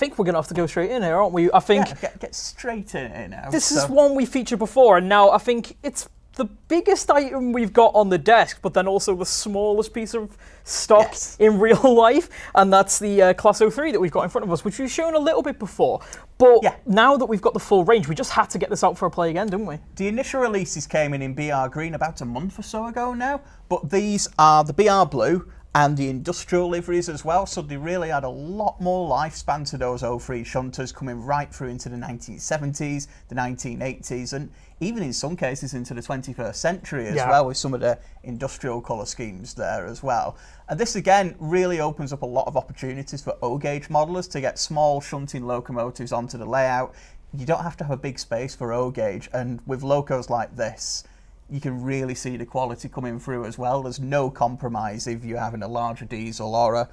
think we're going to have to go straight in here, aren't we? I think get straight in here now. This is one we featured before, and now I think it's the biggest item we've got on the desk, but then also the smallest piece of stock in real life, and that's the Class 03 that we've got in front of us, which we've shown a little bit before. But now that we've got the full range, we just had to get this out for a play again, didn't we? The initial releases came in BR Green about a month or so ago now, but these are the BR Blue and the industrial liveries as well, so they really had a lot more lifespan to those 03 shunters, coming right through into the 1970s, the 1980s, and even in some cases into the 21st century as well, with some of the industrial colour schemes there as well. And this again really opens up a lot of opportunities for O-gauge modelers to get small shunting locomotives onto the layout. You don't have to have a big space for O-gauge, and with locos like this, you can really see the quality coming through as well. There's no compromise if you're having a larger diesel or a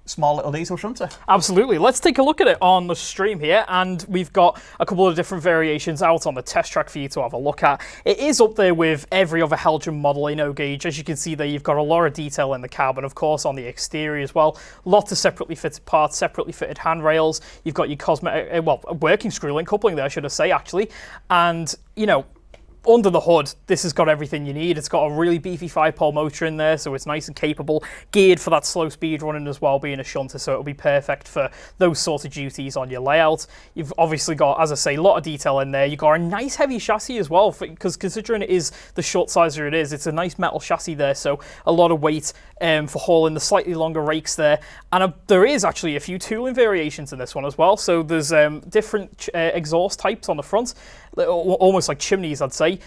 small little diesel shunter. Absolutely. Let's take a look at it on the stream here, and we've got a couple of different variations out on the test track for you to have a look at. It is up there with every other Heljan model in O-gauge. As you can see there, you've got a lot of detail in the cab, and of course on the exterior as well. Lots of separately fitted parts, separately fitted handrails. You've got your cosmetic, well, working screw link coupling there, should I say, actually. And, you know, under the hood, this has got everything you need. It's got a really beefy 5-pole motor in there, so it's nice and capable, geared for that slow speed running as well, being a shunter, so it'll be perfect for those sort of duties on your layout. You've obviously got, as I say, a lot of detail in there. You've got a nice heavy chassis as well, because considering it is the short sizer it is, it's a nice metal chassis there, so a lot of weight for hauling the slightly longer rakes there. And there is actually a few tooling variations in this one as well, so there's different exhaust types on the front, almost like chimneys, I'd say,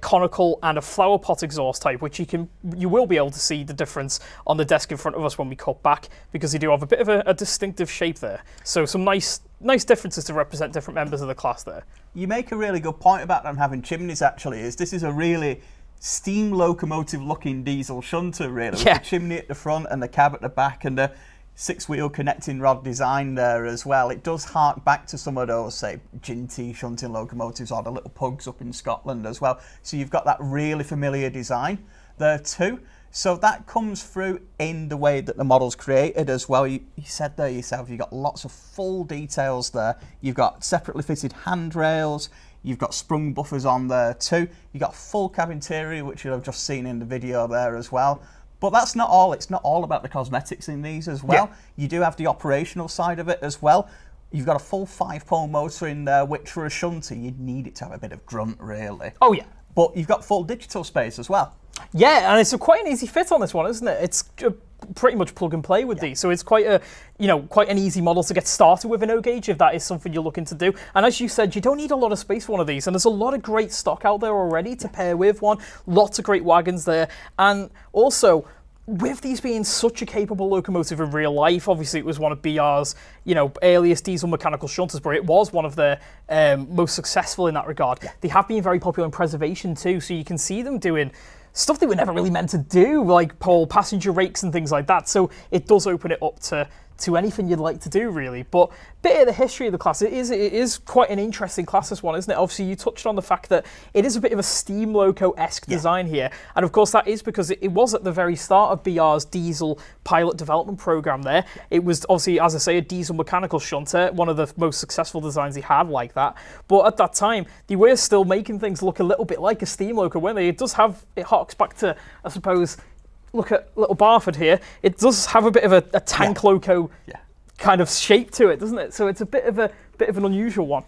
conical and a flowerpot exhaust type, which you will be able to see the difference on the desk in front of us when we cut back, because they do have a bit of a distinctive shape there. So some nice differences to represent different members of the class there. You make a really good point about them having chimneys, actually, is this is a really steam locomotive looking diesel shunter, really, with the chimney at the front and the cab at the back and the 6-wheel connecting rod design there as well. It does hark back to some of those, say, Ginty shunting locomotives or the little pugs up in Scotland as well. So you've got that really familiar design there too. So that comes through in the way that the model's created as well. You said there yourself, you've got lots of full details there. You've got separately fitted handrails. You've got sprung buffers on there too. You've got full cab interior, which you'll have just seen in the video there as well. But that's not all. It's not all about the cosmetics in these as well. You do have the operational side of it as well. You've got a full 5-pole motor in there, which for a shunter, you'd need it to have a bit of grunt, really. Oh, yeah. But you've got full digital space as well. Yeah, and it's quite an easy fit on this one, isn't it? It's pretty much plug and play with these, so it's quite an easy model to get started with in O-gauge if that is something you're looking to do. And as you said, you don't need a lot of space for one of these, and there's a lot of great stock out there already to pair with one. Lots of great wagons there, and also, with these being such a capable locomotive in real life, obviously it was one of BR's, earliest diesel mechanical shunters, but it was one of their most successful in that regard. They have been very popular in preservation too, so you can see them doing stuff they were never really meant to do, like pull passenger rakes and things like that. So it does open it up to anything you'd like to do, really. But bit of the history of the class, it is quite an interesting class, this one, isn't it? Obviously, you touched on the fact that it is a bit of a steam loco-esque design here. And of course, that is because it was at the very start of BR's diesel pilot development program there. It was obviously, as I say, a diesel mechanical shunter, one of the most successful designs he had like that. But at that time, they were still making things look a little bit like a steam loco, weren't they? It harks back to, I suppose, look at little Barford here. It does have a bit of a tank loco kind of shape to it, doesn't it? So it's a bit of an unusual one.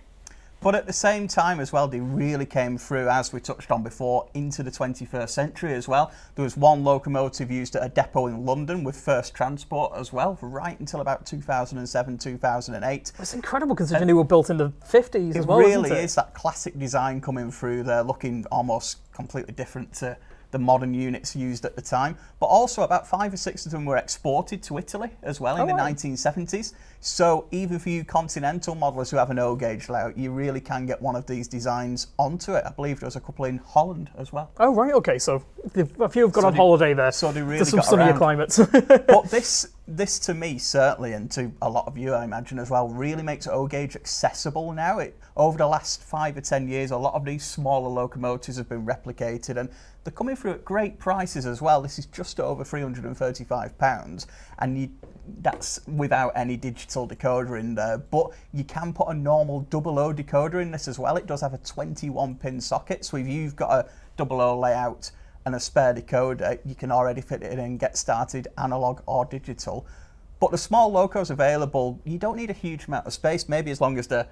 But at the same time as well, they really came through, as we touched on before, into the 21st century as well. There was one locomotive used at a depot in London with First Transport as well, right until about 2007, 2008. It's incredible considering they were built in the 50s as well, It really isn't it? is that classic design coming through there, looking almost completely different to the modern units used at the time. But also about 5 or 6 of them were exported to Italy as well in the 1970s. So even for you continental modelers who have an O-gauge layout, you really can get one of these designs onto it. I believe there was a couple in Holland as well. Oh, right, okay. So a few have gone on holiday there. So they really to some got sunnier around. climates. But this to me, certainly, and to a lot of you, I imagine as well, really makes O-Gauge accessible now. Over the last 5 or 10 years, a lot of these smaller locomotives have been replicated, and they're coming through at great prices as well. This is just over £335, and that's without any digital decoder in there. But you can put a normal 00 decoder in this as well. It does have a 21-pin socket, so if you've got a 00 layout and a spare decoder, you can already fit it in and get started, analog or digital. But the small locos available, you don't need a huge amount of space, maybe as long as the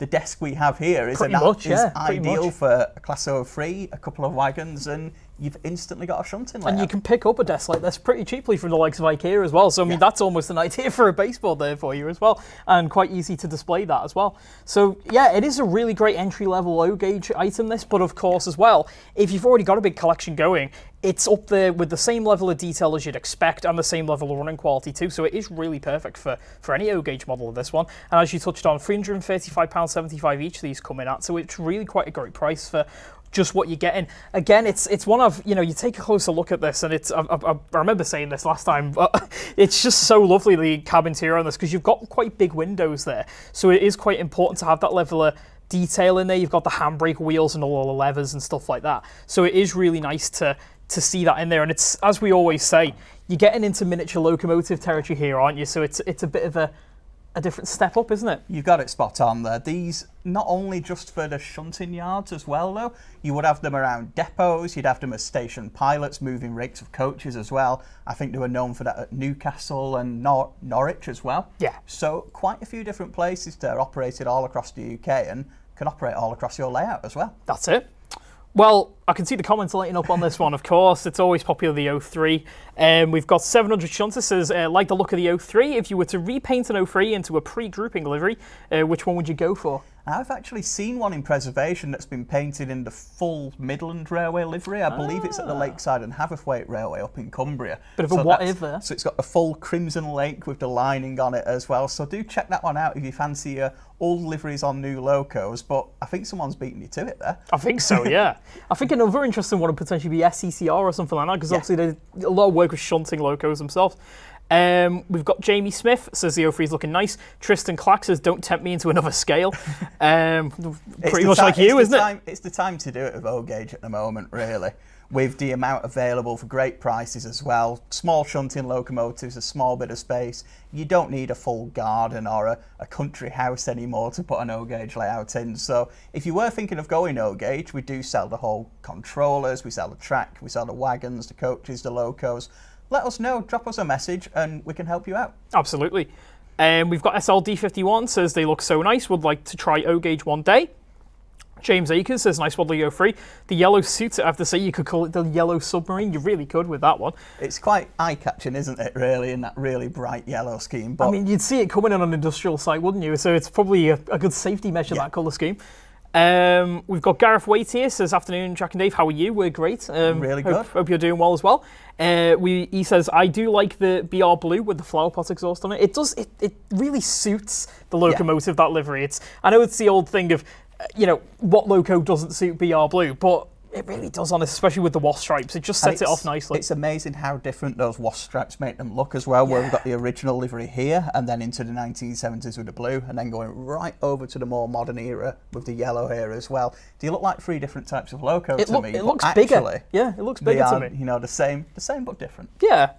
desk we have here is ideal for a Class 03, a couple of wagons, and you've instantly got a shunting layout. And you can pick up a desk like this pretty cheaply from the likes of IKEA as well. So, I mean, that's almost an idea for a baseboard there for you as well. And quite easy to display that as well. So, yeah, it is a really great entry-level O-Gauge item, this. But, of course, as well, if you've already got a big collection going, it's up there with the same level of detail as you'd expect and the same level of running quality too. So it is really perfect for any O-Gauge model of this one. And as you touched on, £335.75 each these come in at. So it's really quite a great price for just what you're getting. Again, it's one of, you take a closer look at this, and I remember saying this last time, but it's just so lovely, the cab interior on this, because you've got quite big windows there. So it is quite important to have that level of detail in there. You've got the handbrake wheels and all the levers and stuff like that. So it is really nice to see that in there. And it's, as we always say, you're getting into miniature locomotive territory here, aren't you? So it's a bit of a different step up, isn't it? You've got it spot on there. These, not only just for the shunting yards as well, though, you would have them around depots, you'd have them as station pilots moving rakes of coaches as well. I think they were known for that at Newcastle and Norwich as well. Yeah. So quite a few different places they're operated all across the UK and can operate all across your layout as well. That's it. Well, I can see the comments lighting up on this one, of course. It's always popular, the 03. We've got 700 Shunter says, like the look of the 03. If you were to repaint an 03 into a pre-grouping livery, which one would you go for? I've actually seen one in preservation that's been painted in the full Midland Railway livery. I believe it's at the Lakeside and Haverthwaite Railway up in Cumbria. Bit of a whatever. So it's got the full crimson lake with the lining on it as well. So do check that one out if you fancy old liveries on new locos. But I think someone's beaten you to it there. I think so, yeah. I think another interesting one would potentially be SCCR or something like that, because obviously they do a lot of work with shunting locos themselves. We've got Jamie Smith, says the 03 is looking nice. Tristan Clack says, don't tempt me into another scale. Pretty much like you, isn't it? It's the time to do it with O-Gauge at the moment, really. With the amount available for great prices as well. Small shunting locomotives, a small bit of space. You don't need a full garden or a country house anymore to put an O-Gauge layout in. So if you were thinking of going O-Gauge, we do sell the whole controllers, we sell the track, we sell the wagons, the coaches, the locos. Let us know, drop us a message and we can help you out. Absolutely. We've got SLD51 says they look so nice, would like to try O-Gauge one day. James Akers says, nice model 03. The yellow suit, I have to say, you could call it the yellow submarine. You really could with that one. It's quite eye-catching, isn't it, really, in that really bright yellow scheme. But I mean, you'd see it coming on an industrial site, wouldn't you? So it's probably a good safety measure, that colour scheme. We've got Gareth Waite here, says, afternoon, Jack and Dave, how are you? We're great. Really good. Hope you're doing well as well. He says, I do like the BR Blue with the flowerpot exhaust on it. It really suits the locomotive, that livery. I know it's the old thing of, what loco doesn't suit BR Blue, but it really does on this, especially with the wasp stripes. It just sets it off nicely. It's amazing how different those wasp stripes make them look as well, where we've got the original livery here and then into the 1970s with the blue and then going right over to the more modern era with the yellow here as well. Do you look like 3 different types of loco to me? It looks bigger. Yeah, it looks bigger to me. The same but different. Yeah.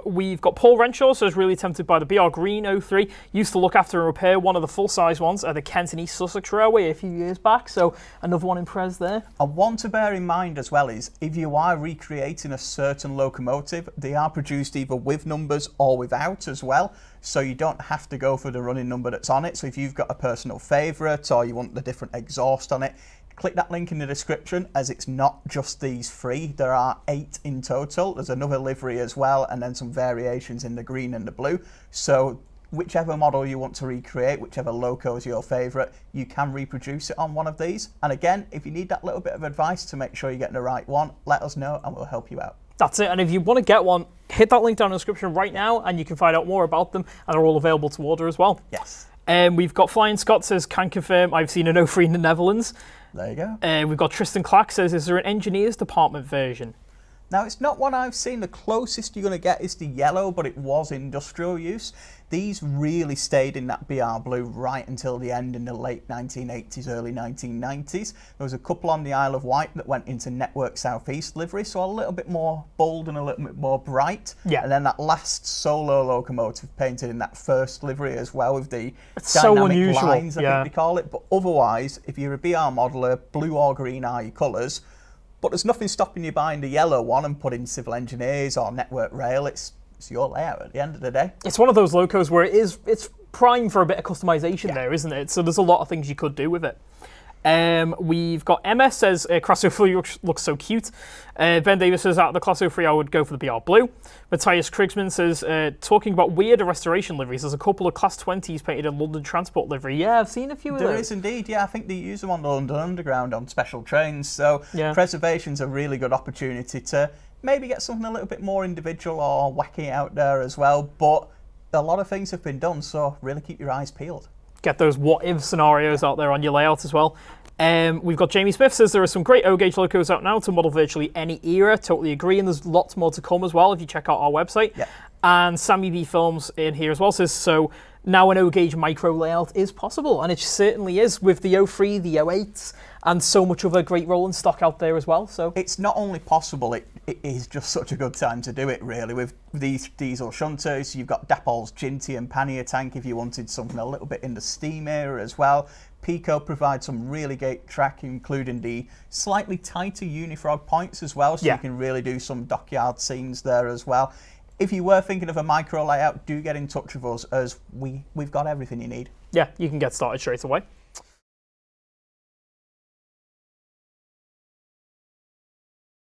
We've got Paul Renshaw, so I was really tempted by the BR Green 03. Used to look after and repair one of the full-size ones at the Kent and East Sussex Railway a few years back, so another one in Pres there. And one to bear in mind as well is, if you are recreating a certain locomotive, they are produced either with numbers or without as well, so you don't have to go for the running number that's on it. So if you've got a personal favourite or you want the different exhaust on it, click that link in the description, as it's not just these 3. There are 8 in total. There's another livery as well, and then some variations in the green and the blue. So whichever model you want to recreate, whichever loco is your favourite, you can reproduce it on one of these. And again, if you need that little bit of advice to make sure you're getting the right one, let us know and we'll help you out. That's it. And if you want to get one, hit that link down in the description right now and you can find out more about them, and they're all available to order as well. Yes. We've got Flying Scott says, can confirm I've seen an 03 in the Netherlands. There you go. We've got Tristan Clack says, is there an engineers department version? Now, it's not one I've seen. The closest you're going to get is the yellow, but it was industrial use. These really stayed in that BR blue right until the end in the late 1980s, early 1990s. There was a couple on the Isle of Wight that went into Network Southeast livery, so a little bit more bold and a little bit more bright. Yeah. And then that last solo locomotive painted in that first livery as well with the It's dynamic so unusual. lines, I think they call it. But otherwise, if you're a BR modeler, blue or green are your colours. But there's nothing stopping you buying the yellow one and putting civil engineers or network rail. It's your layout at the end of the day. It's one of those locos where it's prime for a bit of customization there, isn't it? So there's a lot of things you could do with it. We've got MS says, Classo 3 looks so cute. Ben Davis says, out of the Classo 3, I would go for the BR Blue. Matthias Krigsman says, talking about weirder restoration liveries, there's a couple of Class 20s painted in London Transport livery. Yeah, I've seen a few of those. There is indeed, yeah. I think they use them on the London Underground on special trains. So preservation's a really good opportunity to maybe get something a little bit more individual or wacky out there as well. But a lot of things have been done, so really keep your eyes peeled. Get those what-if scenarios out there on your layout as well. We've got Jamie Smith says there are some great O-gauge locos out now to model virtually any era. Totally agree, and there's lots more to come as well if you check out our website. Yeah. And Sammy B Films in here as well says, so now an O-gauge micro layout is possible, and it certainly is with the 03, the 08s, and so much other great rolling stock out there as well. So it's not only possible, it is just such a good time to do it, really. With these diesel shunters, you've got Dapol's Ginty and Pannier tank if you wanted something a little bit in the steam era as well. Pico provides some really great track, including the slightly tighter unifrog points as well, so you can really do some dockyard scenes there as well. If you were thinking of a micro layout, do get in touch with us, as we've got everything you need. Yeah, you can get started straight away.